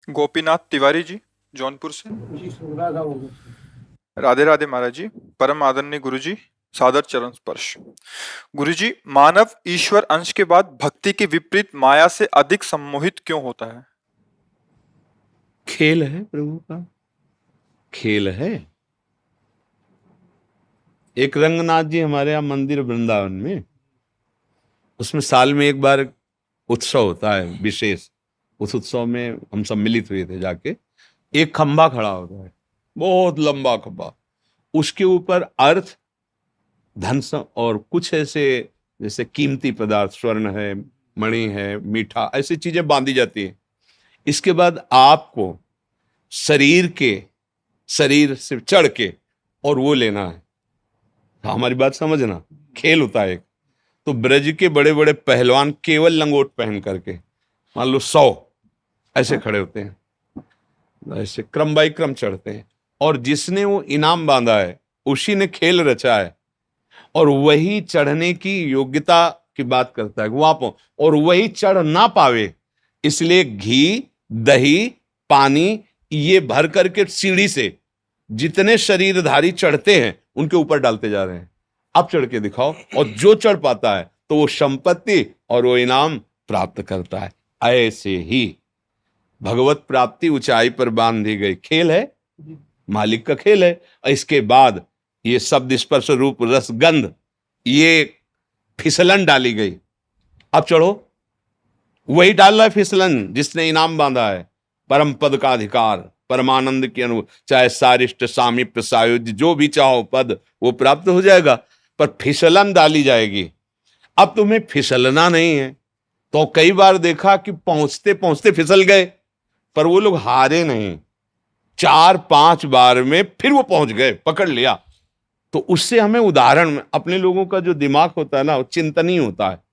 गोपीनाथ तिवारी जी, जौनपुर से। जी सुधा का बोल रहे राधे राधे महाराज जी। परम आदरणीय गुरु जी, सादर चरण स्पर्श। गुरु जी, मानव ईश्वर अंश के बाद भक्ति के विपरीत माया से अधिक सम्मोहित क्यों होता है? खेल है प्रभु का, खेल है। एक रंगनाथ जी हमारे यहाँ मंदिर वृंदावन में, उसमें साल में एक बार उत्सव होता है विशेष। उस उत्सव में हम सब मिलित हुए थे जाके। एक खंभा खड़ा होता है, बहुत लंबा खंभा, उसके ऊपर अर्थ, धन और कुछ ऐसे जैसे कीमती पदार्थ, स्वर्ण है, मणि है, मीठा, ऐसी चीजें बांधी जाती है। इसके बाद आपको शरीर से चढ़ के और वो लेना है। हमारी बात समझना, खेल होता है एक। तो ब्रज के बड़े बड़े पहलवान केवल लंगोट पहन करके, मान लो 100 ऐसे खड़े होते हैं, ऐसे क्रम बाई क्रम चढ़ते हैं, और जिसने वो इनाम बांधा है उसी ने खेल रचा है, और वही चढ़ने की योग्यता की बात करता है वहां पर, और वही चढ़ ना पावे इसलिए घी, दही, पानी ये भर करके सीढ़ी से जितने शरीरधारी चढ़ते हैं उनके ऊपर डालते जा रहे हैं। अब चढ़ के दिखाओ, और जो चढ़ पाता है तो वो संपत्ति और वो इनाम प्राप्त करता है। ऐसे ही भगवत प्राप्ति ऊंचाई पर बांधी गई खेल है, मालिक का खेल है। इसके बाद ये शब्द, स्पर्श, रूप, रस, गंध, ये फिसलन डाली गई। अब चढ़ो, वही डाल रहा है फिसलन जिसने इनाम बांधा है, परम पद का अधिकार, परमानंद की अनुभव, चाहे सारिष्ट, सामीप्य, सायुज्य, जो भी चाहो पद वो प्राप्त हो जाएगा, पर फिसलन डाली जाएगी। अब तुम्हें फिसलना नहीं है, तो कई बार देखा कि पहुंचते पहुंचते फिसल गए, पर वो लोग हारे नहीं, 4-5 बार में फिर वो पहुंच गए, पकड़ लिया। तो उससे हमें उदाहरण, अपने लोगों का जो दिमाग होता है ना, वो चिंतनीय होता है।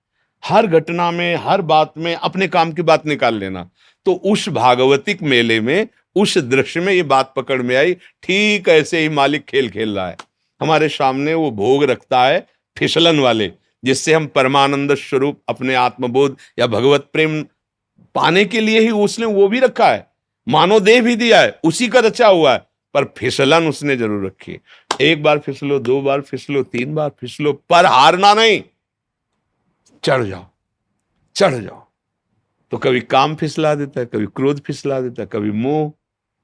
हर घटना में, हर बात में अपने काम की बात निकाल लेना। तो उस भागवतिक मेले में, उस दृश्य में ये बात पकड़ में आई। ठीक ऐसे ही मालिक खेल खेल रहा है हमारे सामने। वो भोग रखता है फिसलन वाले, जिससे हम परमानंद स्वरूप अपने आत्मबोध या भगवत प्रेम पाने के लिए ही उसने वो भी रखा है, मानव देह भी दिया है, उसी का रचा हुआ है, पर फिसलन उसने जरूर रखी। एक बार फिसलो, 2 बार फिसलो, 3 बार फिसलो, पर हारना नहीं, चढ़ जाओ, चढ़ जाओ। तो कभी काम फिसला देता है, कभी क्रोध फिसला देता है, कभी मोह,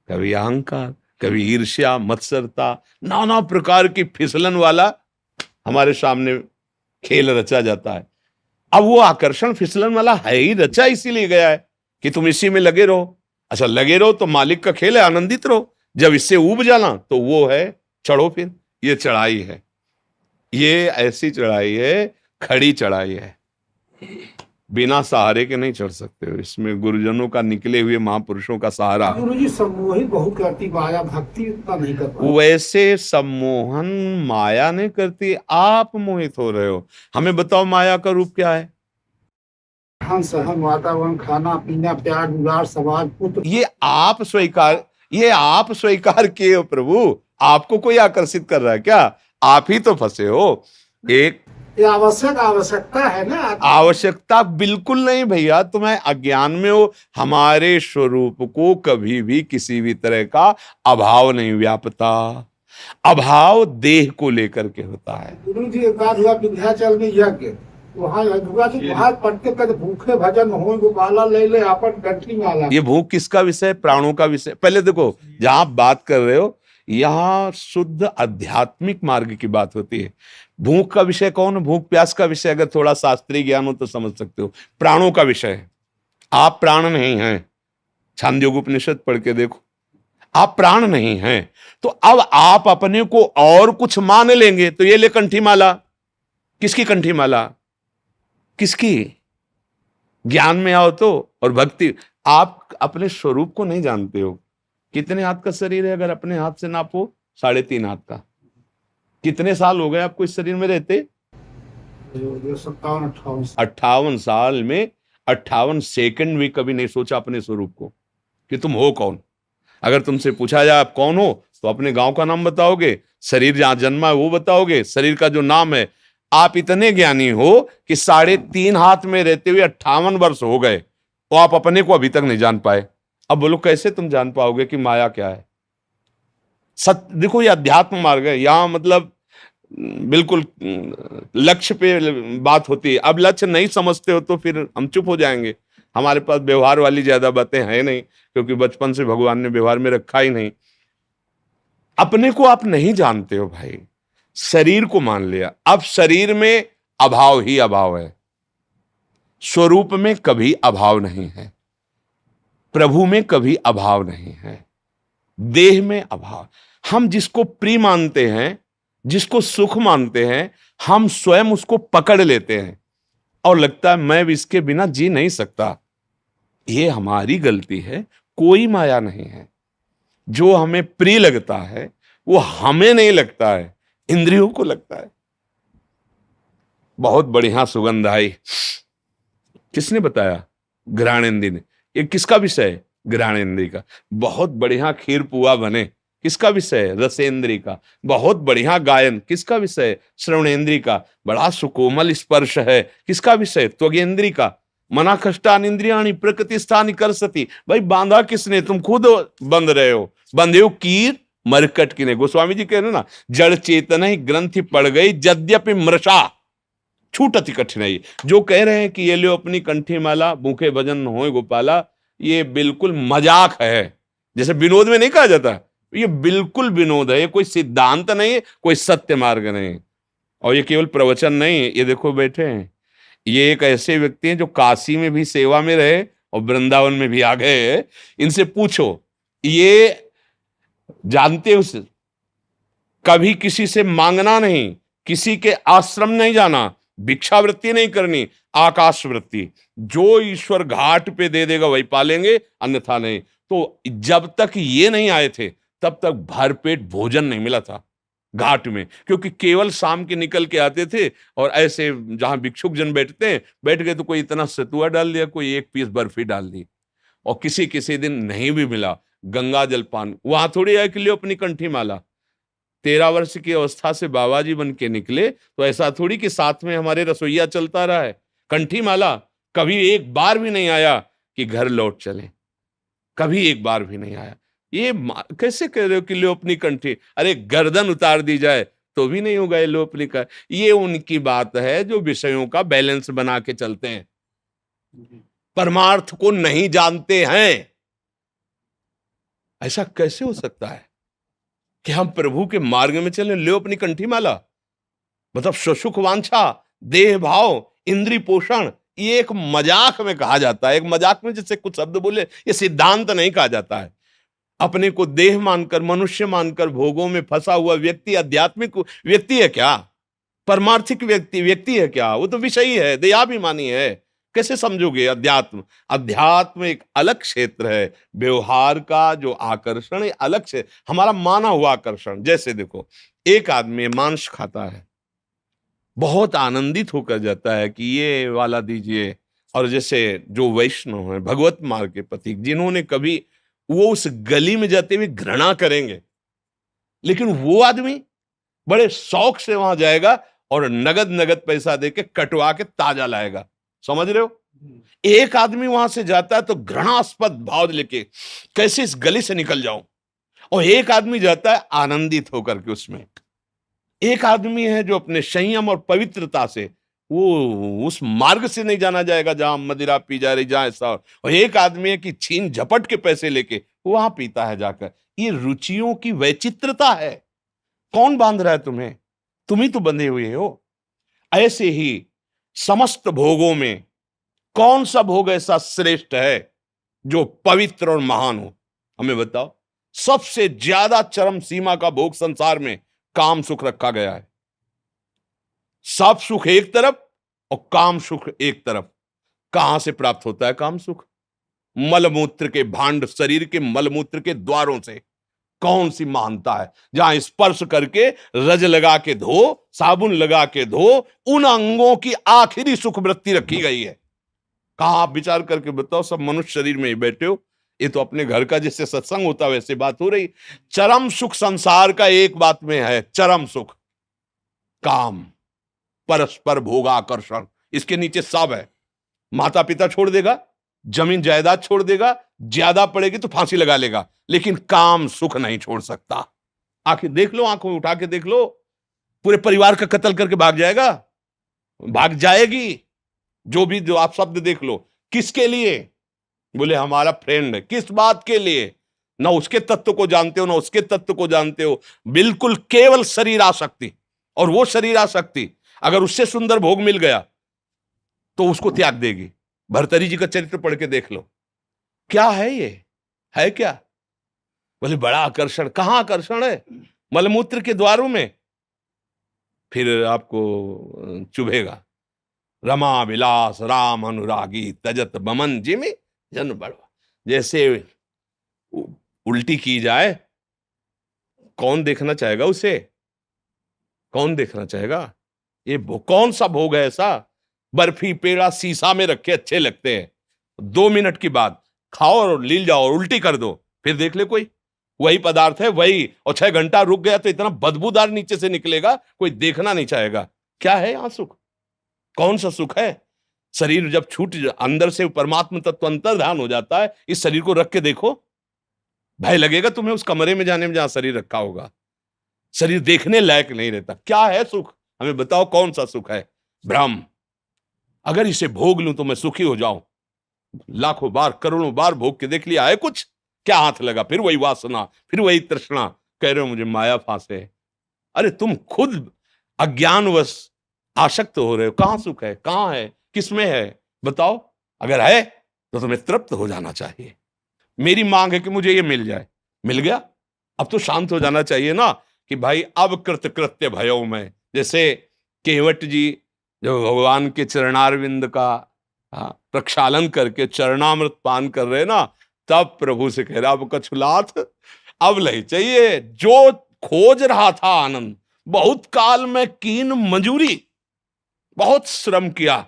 कभी अहंकार, कभी ईर्ष्या, मत्सरता, नाना प्रकार की फिसलन वाला हमारे सामने खेल रचा जाता है। अब वो आकर्षण फिसलन वाला है ही रचा, इसीलिए गया है कि तुम इसी में लगे रहो। अच्छा लगे रहो तो मालिक का खेल है, आनंदित रहो। जब इससे ऊब जाना तो वो है चढ़ो। फिर ये चढ़ाई है, ये ऐसी चढ़ाई है, खड़ी चढ़ाई है, बिना सहारे के नहीं चढ़ सकते हो। इसमें गुरुजनों का, निकले हुए महापुरुषों का सहारा। गुरु जी सम्मोहित बहुत करती माया, भक्ति उतना नहीं कर पाती। वैसे सम्मोहन माया नहीं करती, आप मोहित हो रहे हो। हमें बताओ माया का रूप क्या है? सहन, वातावरण, खाना पीना, प्यार, दुलार, समाज, पुत्र, ये आप स्वीकार किए हो प्रभु। आपको कोई आकर्षित कर रहा है क्या? आप ही तो फंसे हो। एक ये आवश्यकता है ना। आवश्यकता बिल्कुल नहीं भैया, तुम्हें अज्ञान में हो। हमारे स्वरूप को कभी भी किसी भी तरह का अभाव नहीं व्यापता। अभाव देह को लेकर के होता है। गुरु जी एक बात हुआ विंध्याचल में यज्ञ, वहाँ वहाँ पढ़ते कर भूखे भजन हो, गोपाला ले ले अपन कंठी माला। ये भूख किसका विषय? प्राणों का विषय। पहले देखो, जहां आप बात कर रहे हो यहां शुद्ध आध्यात्मिक मार्ग की बात होती है। भूख का विषय कौन? भूख प्यास का विषय अगर थोड़ा शास्त्रीय ज्ञान हो तो समझ सकते हो। प्राणों का विषय है। आप प्राण नहीं हैं, छांदोग्य उपनिषद पढ़ के देखो, आप प्राण नहीं हैं। तो अब आप अपने को और कुछ मान लेंगे तो ये ले कंठी माला। किसकी कंठी माला? किसकी? ज्ञान में आओ तो, और भक्ति। आप अपने स्वरूप को नहीं जानते हो। कितने हाथ का शरीर है? अगर अपने हाथ से नापो, 3.5 हाथ का। कितने साल हो गए आपको इस शरीर में रहते? 58 साल में 58 सेकंड भी कभी नहीं सोचा अपने स्वरूप को कि तुम हो कौन। अगर तुमसे पूछा जाए आप कौन हो, तो अपने गांव का नाम बताओगे, शरीर जहां जन्मा है वो बताओगे, शरीर का जो नाम है। आप इतने ज्ञानी हो कि 3.5 हाथ में रहते हुए 58 वर्ष हो गए, तो आप अपने को अभी तक नहीं जान पाए। अब बोलो कैसे तुम जान पाओगे कि माया क्या है? सत्य देखो, ये अध्यात्म मार्ग है। यहाँ मतलब बिल्कुल लक्ष्य पे बात होती है। अब लक्ष्य नहीं समझते हो तो फिर हम चुप हो जाएंगे। हमारे पास व्यवहार वाली ज्यादा बातें हैं नहीं, क्योंकि बचपन से भगवान ने व्यवहार में रखा ही नहीं। अपने को आप नहीं जानते हो भाई, शरीर को मान लिया। अब शरीर में अभाव ही अभाव है, स्वरूप में कभी अभाव नहीं है, प्रभु में कभी अभाव नहीं है, देह में अभाव। हम जिसको प्रिय मानते हैं, जिसको सुख मानते हैं, हम स्वयं उसको पकड़ लेते हैं और लगता है मैं भी इसके बिना जी नहीं सकता। ये हमारी गलती है, कोई माया नहीं है। जो हमें प्रिय लगता है वो हमें नहीं लगता है, इंद्रियों को लगता है। बहुत बढ़िया सुगंध आई, किसने बताया? घ्राणेन्द्री ने। ये किसका विषय है? घ्राणेन्द्री का। बहुत बढ़िया खीर पुआ बने, किसका विषय है? रसेंद्री का। बहुत बढ़िया गायन, किसका विषय है? श्रवणेन्द्री का। बड़ा सुकोमल स्पर्श है, किसका विषय? त्वगेन्द्री का। मना कष्टान इंद्रियाणी प्रकृति स्थानी कर सती। भाई बांधा किसने? तुम खुद बंध रहे हो। बंधे हो कीर मरकट किने। गोस्वामी जी कह रहे ना, जड़ चेतन ही ग्रंथि पड़ गई यद्यपि मृषा छूटति कठिनाई। जो कह रहे हैं कि ये लो अपनी कंठी माला, भूखे भजन होए गोपाला, ये बिल्कुल मजाक है। जैसे विनोद में नहीं कहा जाता, ये बिल्कुल विनोद है। ये कोई सिद्धांत नहीं है, कोई सत्य मार्ग नहीं। और ये केवल प्रवचन नहीं है। ये देखो बैठे हैं, ये एक ऐसे व्यक्ति हैं जो काशी में भी सेवा में रहे और वृंदावन में भी आ गए। इनसे पूछो, ये जानते हो कभी किसी से मांगना नहीं, किसी के आश्रम नहीं जाना, भिक्षावृत्ति नहीं करनी, आकाश वृत्ति। जो ईश्वर घाट पे दे देगा वही पालेंगे, अन्यथा नहीं। तो जब तक ये नहीं आए थे तब तक भरपेट भोजन नहीं मिला था घाट में, क्योंकि केवल शाम के निकल के आते थे और ऐसे जहां भिक्षुक जन बैठते हैं, बैठ गए तो कोई इतना सतुआ डाल दिया, कोई एक पीस बर्फी डाल दी। और किसी किसी दिन नहीं भी मिला, गंगा जल पान। वहां थोड़ी है कि लियो अपनी कंठी माला। 13 वर्ष की अवस्था से बाबा जी बन के निकले तो ऐसा थोड़ी कि साथ में हमारे रसोईया चलता रहा है। कंठी माला कभी एक बार भी नहीं आया कि घर लौट चले, कभी एक बार भी नहीं आया। ये कैसे कह रहे हो कि लो अपनी कंठी? अरे गर्दन उतार दी जाए तो भी नहीं होगा ये लो अपनी का। ये उनकी बात है जो विषयों का बैलेंस बना के चलते हैं, परमार्थ को नहीं जानते हैं। ऐसा कैसे हो सकता है कि हम प्रभु के मार्ग में चले? लो अपनी कंठी माला मतलब सुख वांछा, देह भाव, इंद्रिय पोषण, ये एक मजाक में कहा जाता है। एक मजाक में जैसे कुछ शब्द बोले, ये सिद्धांत नहीं कहा जाता है। अपने को देह मानकर, मनुष्य मानकर भोगों में फंसा हुआ व्यक्ति आध्यात्मिक व्यक्ति है क्या? परमार्थिक व्यक्ति है क्या? वो तो विषयी है, देहाभिमानी है। कैसे समझोगे अध्यात्म? अध्यात्म एक अलग क्षेत्र है, व्यवहार का जो आकर्षण है अलग से, हमारा माना हुआ आकर्षण। जैसे देखो, एक आदमी मांस खाता है, बहुत आनंदित होकर जाता है कि ये वाला दीजिए। और जैसे जो वैष्णव है, भगवत मार्ग के प्रतीक, जिन्होंने कभी, वो उस गली में जाते हुए घृणा करेंगे, लेकिन वो आदमी बड़े शौक से वहां जाएगा और नगद नगद पैसा देके कटवा के ताजा लाएगा। समझ रहे हो? एक आदमी वहां से जाता है तो घृणास्पद भाव लेके, कैसे इस गली से निकल जाऊं। और एक आदमी जाता है आनंदित होकर के उसमें। एक आदमी है जो अपने संयम और पवित्रता से, वो उस मार्ग से नहीं जाना जाएगा जहां मदिरा पी जा रही, जहां ऐसा। और एक आदमी है कि छीन झपट के पैसे लेके वहां पीता है जाकर। ये रुचियों की वैचित्रता है। कौन बांध रहा है तुम्हें? तुम ही तो बंधे हुए हो। ऐसे ही समस्त भोगों में कौन सा भोग ऐसा श्रेष्ठ है जो पवित्र और महान हो? हमें बताओ। सबसे ज्यादा चरम सीमा का भोग संसार में काम सुख रखा गया है। सब सुख एक तरफ और काम सुख एक तरफ। कहां से प्राप्त होता है काम सुख? मलमूत्र के भांड, शरीर के मलमूत्र के द्वारों से। कौन सी महानता है जहां स्पर्श करके रज लगा के धो, साबुन लगा के धो, उन अंगों की आखिरी सुख वृत्ति रखी गई है। कहां? आप विचार करके बताओ। सब मनुष्य शरीर में ही बैठे हो। ये तो अपने घर का जैसे सत्संग होता है वैसे बात हो रही। चरम सुख संसार का एक बात में है, चरम सुख काम, परस्पर भोगाकर्षण। इसके नीचे सब है। माता पिता छोड़ देगा, जमीन जायदाद छोड़ देगा, ज्यादा पड़ेगी तो फांसी लगा लेगा, लेकिन काम सुख नहीं छोड़ सकता। आखिर देख लो, आंखों में उठा के देख लो, पूरे परिवार का कत्ल करके भाग जाएगा, भाग जाएगी। जो आप शब्द देख लो, किसके लिए? बोले हमारा फ्रेंड है। किस बात के लिए? ना उसके तत्व को जानते हो, ना उसके तत्व को जानते हो, बिल्कुल केवल शरीर आसक्ति। और वो शरीर आसक्ति अगर उससे सुंदर भोग मिल गया तो उसको त्याग देगी। भर्तरी जी का चरित्र पढ़ के देख लो, क्या है ये, है क्या? बोले बड़ा आकर्षण। कहां आकर्षण है? मलमूत्र के द्वारों में। फिर आपको चुभेगा। रमा विलास राम अनुरागी तजत बमन जिमि जन बड़वा। जैसे उल्टी की जाए, कौन देखना चाहेगा उसे? कौन देखना चाहेगा? ये कौन सा भोग है ऐसा? बर्फी पेड़ा शीशा में रखे अच्छे लगते हैं, 2 मिनट के बाद खाओ और लील जाओ और उल्टी कर दो, फिर देख ले कोई। वही पदार्थ है वही, और 6 घंटा रुक गया तो इतना बदबूदार नीचे से निकलेगा, कोई देखना नहीं चाहेगा। क्या है यहां सुख? कौन सा सुख है? शरीर जब छूट अंदर से परमात्मा तत्व अंतर्धान हो जाता है, इस शरीर को रख के देखो, भय लगेगा तुम्हें उस कमरे में जाने में जहां शरीर रखा होगा। शरीर देखने लायक नहीं रहता। क्या है सुख? हमें बताओ कौन सा सुख है? भ्रम। अगर इसे भोग लूं तो मैं सुखी हो जाऊं। लाखों बार करोड़ों बार भोग के देख लिया है कुछ? क्या हाथ लगा? फिर वही वासना, फिर वही तृष्णा। कह रहे हो मुझे माया फांसे। अरे तुम खुद अज्ञानवश आसक्त हो रहे हो। कहां सुख है? कहां है? किसमें है? बताओ। अगर है तो तुम्हें तृप्त हो जाना चाहिए। मेरी मांग है कि मुझे ये मिल जाए। मिल गया, अब तो शांत हो जाना चाहिए ना कि भाई अब कृत्य भयो में। जैसे केवट जी जो भगवान के चरणारविंद का प्रक्षालन करके चरणामृत पान कर रहे ना, तब प्रभु से कह रहा अब कछुलाथ अब नहीं चाहिए। जो खोज रहा था आनंद, बहुत काल में कीन मंजूरी, बहुत श्रम किया,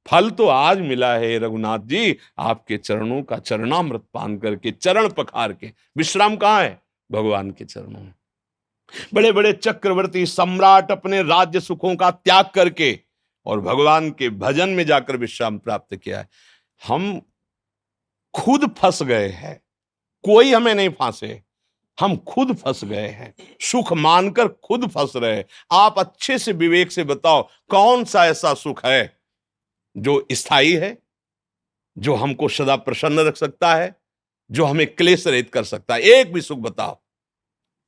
फल तो आज मिला है रघुनाथ जी। आपके चरणों का चरणामृत पान करके, चरण पखार के। विश्राम कहां है? भगवान के चरणों में। बड़े बड़े चक्रवर्ती सम्राट अपने राज्य सुखों का त्याग करके और भगवान के भजन में जाकर विश्राम प्राप्त किया है। हम खुद फंस गए हैं, कोई हमें नहीं फांसे, हम खुद फंस गए हैं। सुख मानकर खुद फंस रहे। आप अच्छे से विवेक से बताओ कौन सा ऐसा सुख है जो स्थायी है, जो हमको सदा प्रसन्न रख सकता है, जो हमें क्लेश रहित कर सकता है? एक भी सुख बताओ।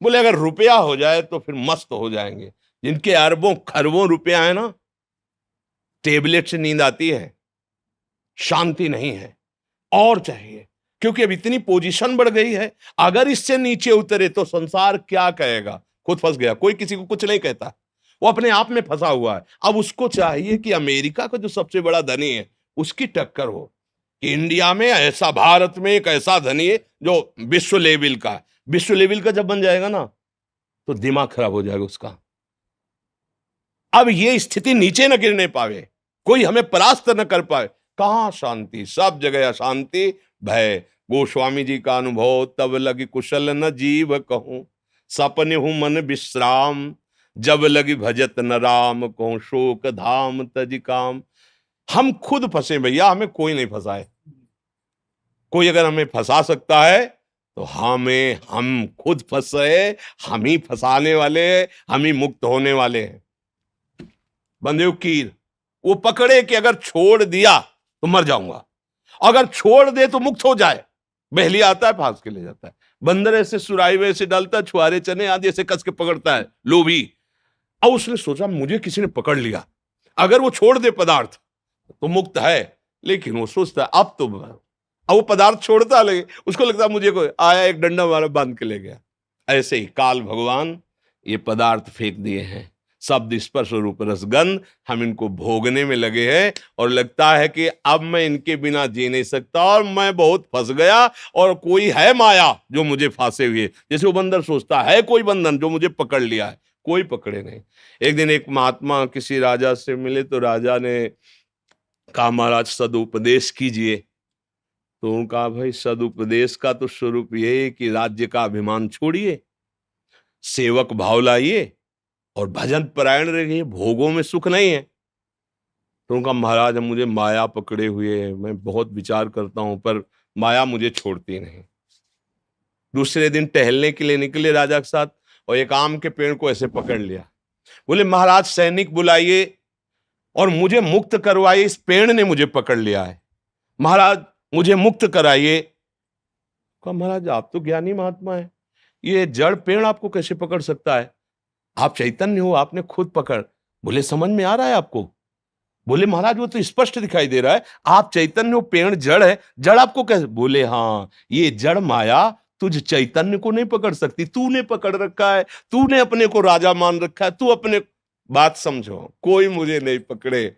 बोले अगर रुपया हो जाए तो फिर मस्त हो जाएंगे। जिनके अरबों खरबों रुपया है ना, टेबलेट से नींद आती है, शांति नहीं है, और चाहिए। क्योंकि अब इतनी पोजीशन बढ़ गई है, अगर इससे नीचे उतरे तो संसार क्या कहेगा? खुद फंस गया, कोई किसी को कुछ नहीं कहता, वो अपने आप में फंसा हुआ है। अब उसको चाहिए कि अमेरिका का जो सबसे बड़ा धनी है उसकी टक्कर हो, कि इंडिया में ऐसा, भारत में एक ऐसा धनी है जो विश्व लेवल का है। विश्व लेवल का जब बन जाएगा ना तो दिमाग खराब हो जाएगा उसका। अब ये स्थिति नीचे न गिरने पावे, कोई हमें परास्त न कर पाए। कहां शांति? सब जगह अशांति, भय। गोस्वामी जी का अनुभव, तब लगी कुशल न जीव कहूं, सपने हूं मन विश्राम, जब लगी भजत न राम कहूं, शोक धाम तज काम। हम खुद फंसे भैया, हमें कोई नहीं फंसाए। कोई अगर हमें फंसा सकता है तो हम खुद फंसे, हम ही फंसाने वाले, हम ही मुक्त होने वाले हैं। बंदे कीर वो पकड़े कि अगर छोड़ दिया तो मर जाऊंगा, अगर छोड़ दे तो मुक्त हो जाए। बहली आता है, फांस के ले जाता है। बंदर ऐसे सुराई में ऐसे डालता है, छुआरे चने आदि ऐसे कस के पकड़ता है, लोभी। अब उसने सोचा मुझे किसी ने पकड़ लिया, अगर वो छोड़ दे पदार्थ तो मुक्त है। लेकिन वो सोचता है अब वो पदार्थ छोड़ता लगे, उसको लगता है मुझे कोई आया एक डंडा मारा बांध के ले गया। ऐसे ही काल भगवान ये पदार्थ फेंक दिए हैं, शब्द स्पर्श रूप रसगंध, हम इनको भोगने में लगे हैं और लगता है कि अब मैं इनके बिना जी नहीं सकता और मैं बहुत फंस गया और कोई है माया जो मुझे फांसे हुए। जैसे वो बंदर सोचता है कोई बंधन जो मुझे पकड़ लिया है, कोई पकड़े नहीं। एक दिन एक महात्मा किसी राजा से मिले तो राजा ने कहा महाराज सदुपदेश कीजिए। तो कहा भाई सदुपदेश का तो स्वरूप ये है कि राज्य का अभिमान छोड़िए, सेवक भाव लाइए और भजन परायण रहिए, भोगों में सुख नहीं है। तो उनका महाराज मुझे माया पकड़े हुए है, मैं बहुत विचार करता हूं पर माया मुझे छोड़ती नहीं। दूसरे दिन टहलने के लिए निकले राजा के साथ, और एक आम के पेड़ को ऐसे पकड़ लिया। बोले महाराज सैनिक बुलाइए और मुझे मुक्त करवाइए, इस पेड़ ने मुझे पकड़ लिया है, महाराज मुझे मुक्त कराइए। कहा महाराज आप तो ज्ञानी महात्मा है, ये जड़ पेड़ आपको कैसे पकड़ सकता है? आप चैतन्य हो, आपने खुद पकड़। बोले समझ में आ रहा है आपको? बोले महाराज वो तो स्पष्ट दिखाई दे रहा है, आप चैतन्य हो, पेड़ जड़ है, जड़ आपको कैसे? बोले हाँ, ये जड़ माया तुझ चैतन्य को नहीं पकड़ सकती, तूने पकड़ रखा है, तूने अपने को राजा मान रखा है, तू अपने। बात समझो, कोई मुझे नहीं पकड़े।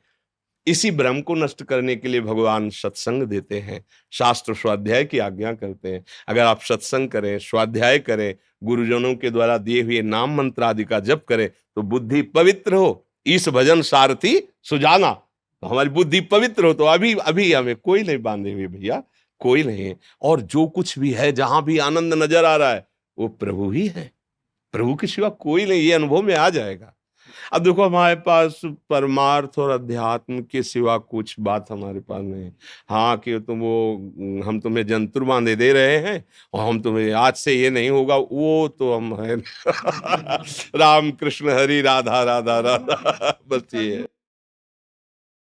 इसी भ्रम को नष्ट करने के लिए भगवान सत्संग देते हैं, शास्त्र स्वाध्याय की आज्ञा करते हैं। अगर आप सत्संग करें, स्वाध्याय करें, गुरुजनों के द्वारा दिए हुए नाम मंत्र आदि का जप करें, तो बुद्धि पवित्र हो। इस भजन सारथी सुजाना, तो हमारी बुद्धि पवित्र हो, तो अभी अभी हमें कोई नहीं बांधे हुए भैया, कोई नहीं है। और जो कुछ भी है, जहां भी आनंद नजर आ रहा है, वो प्रभु ही है, प्रभु के सिवा कोई नहीं। ये अनुभव में आ जाएगा। अब देखो हमारे पास परमार्थ और अध्यात्म के सिवा कुछ बात हमारे पास नहीं। हाँ कि हम तुम्हें जंतुर बांधे दे रहे हैं और हम तुम्हें आज से ये नहीं होगा, वो तो हम है। राम कृष्ण हरि राधा राधा राधा, बस ये है।